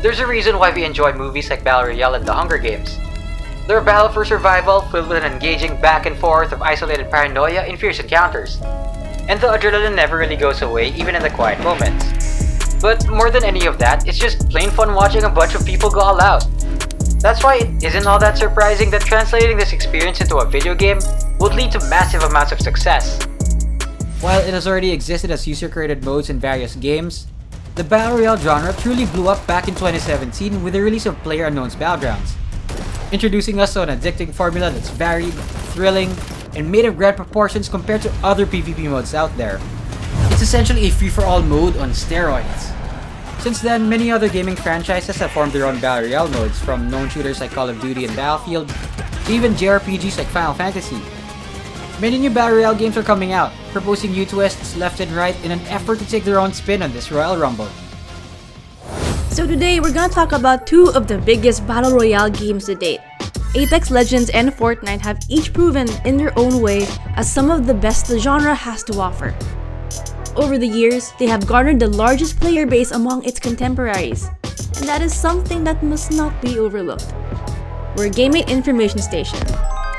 There's a reason why we enjoy movies like Battle Royale and The Hunger Games. They're a battle for survival filled with an engaging back and forth of isolated paranoia and fierce encounters. And the adrenaline never really goes away even in the quiet moments. But more than any of that, it's just plain fun watching a bunch of people go all out. That's why it isn't all that surprising that translating this experience into a video game would lead to massive amounts of success. While it has already existed as user-created modes in various games, the Battle Royale genre truly blew up back in 2017 with the release of PlayerUnknown's Battlegrounds, introducing us to an addicting formula that's varied, thrilling, and made of grand proportions compared to other PvP modes out there. It's essentially a free-for-all mode on steroids. Since then, many other gaming franchises have formed their own Battle Royale modes, from known shooters like Call of Duty and Battlefield, to even JRPGs like Final Fantasy. Many new Battle Royale games are coming out, proposing new twists left and right in an effort to take their own spin on this Royal Rumble. So today, we're gonna talk about two of the biggest Battle Royale games to date. Apex Legends and Fortnite have each proven in their own way as some of the best the genre has to offer. Over the years, they have garnered the largest player base among its contemporaries, and that is something that must not be overlooked. We're a gaming information station,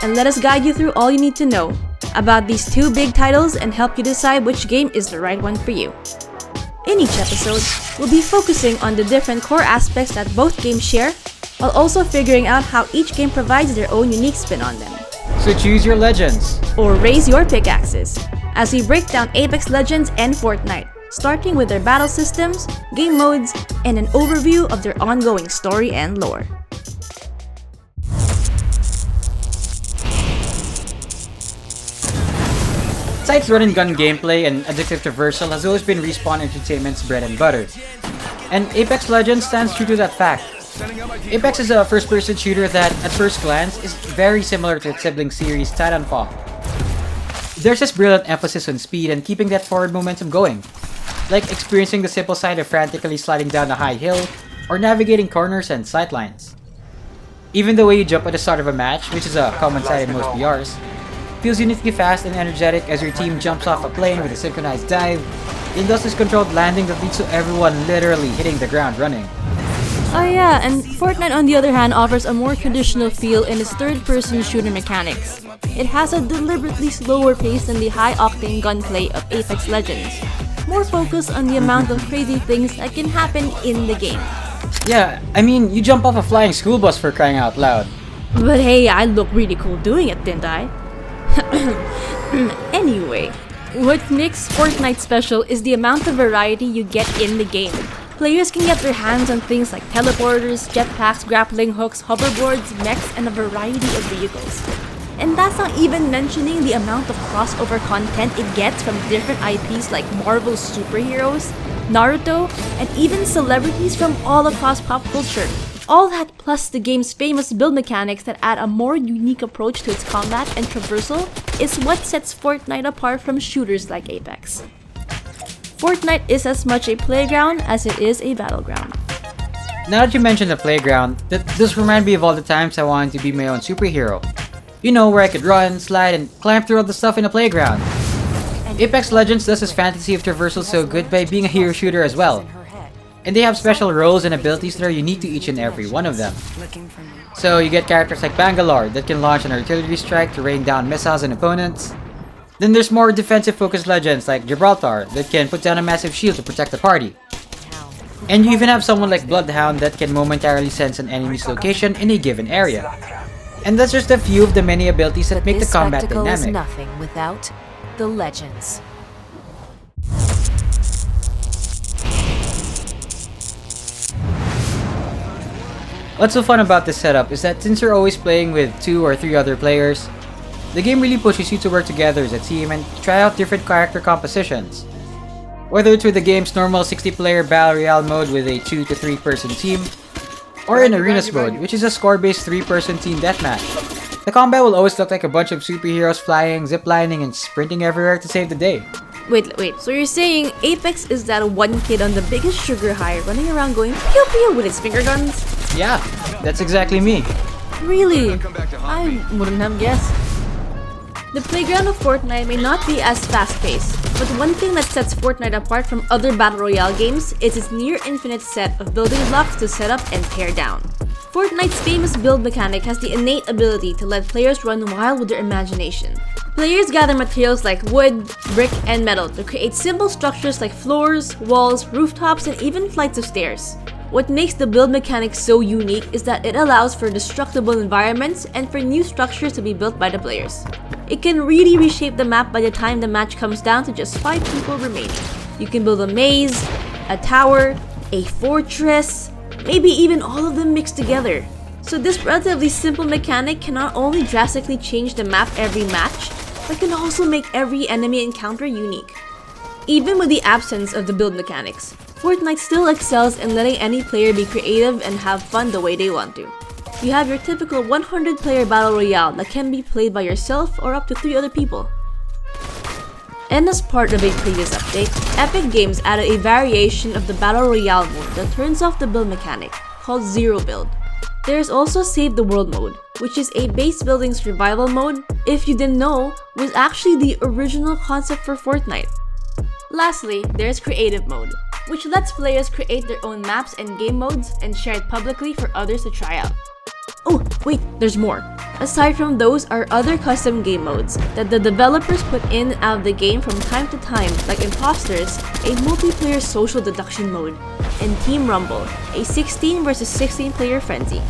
and let us guide you through all you need to know about these two big titles and help you decide which game is the right one for you. In each episode, we'll be focusing on the different core aspects that both games share, while also figuring out how each game provides their own unique spin on them. So choose your legends, or raise your pickaxes, as we break down Apex Legends and Fortnite, starting with their battle systems, game modes, and an overview of their ongoing story and lore. Tight run-and-gun gameplay and addictive traversal has always been Respawn Entertainment's bread and butter. And Apex Legends stands true to that fact. Apex is a first-person shooter that, at first glance, is very similar to its sibling series Titanfall. There's this brilliant emphasis on speed and keeping that forward momentum going, like experiencing the simple side of frantically sliding down a high hill or navigating corners and sightlines. Even the way you jump at the start of a match, which is a common sight in most BRs, feels uniquely fast and energetic as your team jumps off a plane with a synchronized dive, and does this controlled landing that leads to everyone literally hitting the ground running. Oh yeah, and Fortnite on the other hand offers a more traditional feel in its third-person shooter mechanics. It has a deliberately slower pace than the high-octane gunplay of Apex Legends, more focused on the amount of crazy things that can happen in the game. Yeah, I mean, you jump off a flying school bus for crying out loud. But hey, I look really cool doing it, didn't I? Anyway, what makes Fortnite special is the amount of variety you get in the game. Players can get their hands on things like teleporters, jetpacks, grappling hooks, hoverboards, mechs, and a variety of vehicles. And that's not even mentioning the amount of crossover content it gets from different IPs like Marvel's superheroes, Naruto, and even celebrities from all across pop culture. All that plus the game's famous build mechanics that add a more unique approach to its combat and traversal is what sets Fortnite apart from shooters like Apex. Fortnite is as much a playground as it is a battleground. Now that you mentioned the playground, that does remind me of all the times I wanted to be my own superhero. You know, where I could run, slide, and climb through all the stuff in a playground. Apex Legends does this fantasy of traversal so good by being a hero shooter as well. And they have special roles and abilities that are unique to each and every one of them. So you get characters like Bangalore that can launch an artillery strike to rain down missiles on opponents. Then there's more defensive-focused legends like Gibraltar that can put down a massive shield to protect the party. And you even have someone like Bloodhound that can momentarily sense an enemy's location in a given area. And that's just a few of the many abilities that make the combat dynamic. This spectacle is nothing without the legends. What's so fun about this setup is that since you're always playing with 2 or 3 other players, the game really pushes you to work together as a team and try out different character compositions. Whether it's with the game's normal 60-player Battle Royale mode with a 2 to 3 person team, or in Arenas mode, which is a score-based 3-person team deathmatch. The combat will always look like a bunch of superheroes flying, ziplining, and sprinting everywhere to save the day. Wait, so you're saying Apex is that one kid on the biggest sugar high running around going pew pew with his finger guns? Yeah, that's exactly me. Really? I wouldn't have guessed. The playground of Fortnite may not be as fast-paced, but one thing that sets Fortnite apart from other Battle Royale games is its near-infinite set of building blocks to set up and tear down. Fortnite's famous build mechanic has the innate ability to let players run wild with their imagination. Players gather materials like wood, brick, and metal to create simple structures like floors, walls, rooftops, and even flights of stairs. What makes the build mechanic so unique is that it allows for destructible environments and for new structures to be built by the players. It can really reshape the map by the time the match comes down to just 5 people remaining. You can build a maze, a tower, a fortress, maybe even all of them mixed together. So this relatively simple mechanic can not only drastically change the map every match, but can also make every enemy encounter unique. Even with the absence of the build mechanics, Fortnite still excels in letting any player be creative and have fun the way they want to. You have your typical 100-player battle royale that can be played by yourself or up to 3 other people. And as part of a previous update, Epic Games added a variation of the battle royale mode that turns off the build mechanic, called Zero Build. There is also Save the World mode, which is a base building survival mode, if you didn't know, was actually the original concept for Fortnite. Lastly, there's Creative mode, which lets players create their own maps and game modes and share it publicly for others to try out. Oh, wait, there's more. Aside from those are other custom game modes that the developers put in and out of the game from time to time, like Imposters, a multiplayer social deduction mode, and Team Rumble, a 16 vs 16 player frenzy.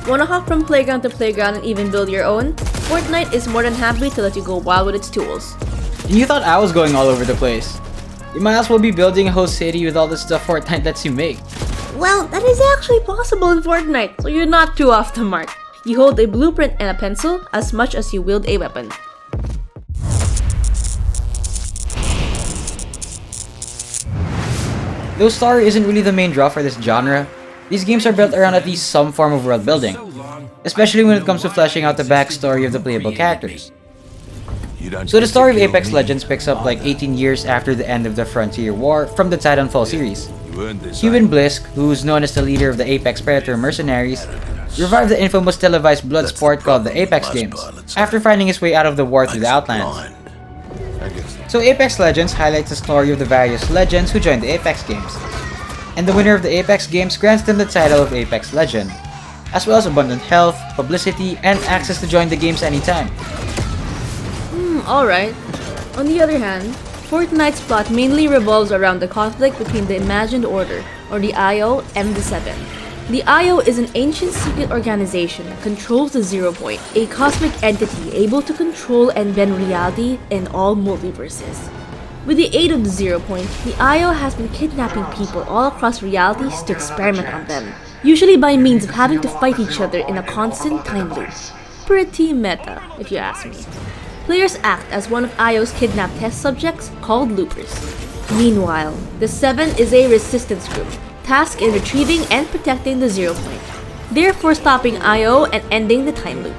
Wanna hop from playground to playground and even build your own? Fortnite is more than happy to let you go wild with its tools. And you thought I was going all over the place. You might as well be building a whole city with all the stuff Fortnite lets you make. Well, that is actually possible in Fortnite, so you're not too off the mark. You hold a blueprint and a pencil as much as you wield a weapon. Though story isn't really the main draw for this genre, these games are built around at least some form of world building, especially when it comes to fleshing out the backstory of the playable characters. So the story of Apex Legends picks up like 18 years after the end of the Frontier War from the Titanfall series. Cuban Blisk, who's known as the leader of the Apex Predator mercenaries, revived the infamous televised blood sport called the Apex Games, after finding his way out of the war through the Outlands. So Apex Legends highlights the story of the various legends who joined the Apex Games, and the winner of the Apex Games grants them the title of Apex Legend, as well as abundant health, publicity, and access to join the games anytime. Alright. On the other hand, Fortnite's plot mainly revolves around the conflict between the Imagined Order, or the IO, and the Seven. The IO is an ancient secret organization that controls the Zero Point, a cosmic entity able to control and bend reality in all multiverses. With the aid of the Zero Point, the IO has been kidnapping people all across realities to experiment on them, usually by means of having to fight each other in a constant time loop. Pretty meta, if you ask me. Players act as one of IO's kidnapped test subjects called Loopers. Meanwhile, the Seven is a resistance group, tasked in retrieving and protecting the Zero Point, therefore stopping IO and ending the time loop.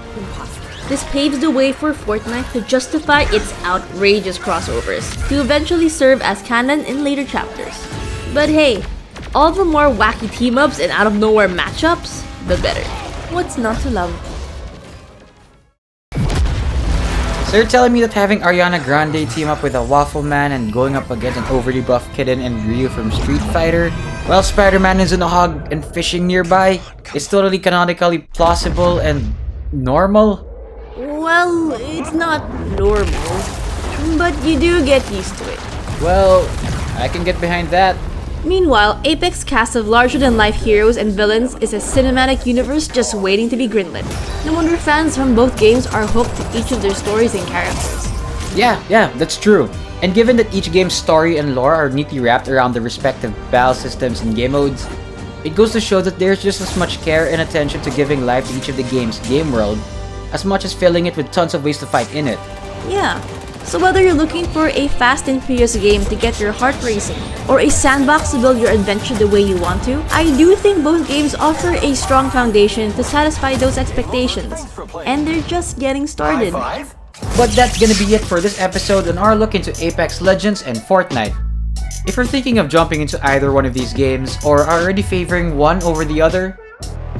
This paves the way for Fortnite to justify its outrageous crossovers, to eventually serve as canon in later chapters. But hey, all the more wacky team-ups and out-of-nowhere matchups, the better. What's not to love? So you're telling me that having Ariana Grande team up with a Waffle Man and going up against an overly buff Kitten and Ryu from Street Fighter, while Spider-Man is in a hog and fishing nearby, is totally canonically plausible and normal? Well, it's not normal, but you do get used to it. Well, I can get behind that. Meanwhile, Apex cast of larger-than-life heroes and villains is a cinematic universe just waiting to be greenlit. No wonder fans from both games are hooked to each of their stories and characters. Yeah, that's true. And given that each game's story and lore are neatly wrapped around the respective battle systems and game modes, it goes to show that there's just as much care and attention to giving life to each of the game's game world, as much as filling it with tons of ways to fight in it. Yeah. So whether you're looking for a fast and furious game to get your heart racing, or a sandbox to build your adventure the way you want to, I do think both games offer a strong foundation to satisfy those expectations. And they're just getting started. But that's gonna be it for this episode on our look into Apex Legends and Fortnite. If you're thinking of jumping into either one of these games, or are already favoring one over the other,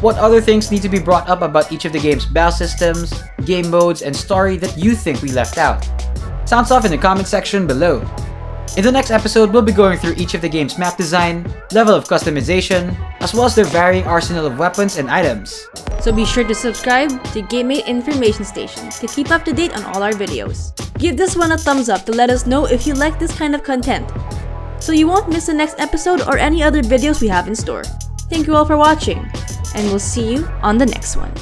what other things need to be brought up about each of the game's battle systems, game modes, and story that you think we left out? Sounds off in the comment section below. In the next episode, we'll be going through each of the game's map design, level of customization, as well as their varying arsenal of weapons and items. So be sure to subscribe to GameMate Information Station to keep up to date on all our videos. Give this one a thumbs up to let us know if you like this kind of content, so you won't miss the next episode or any other videos we have in store. Thank you all for watching, and we'll see you on the next one.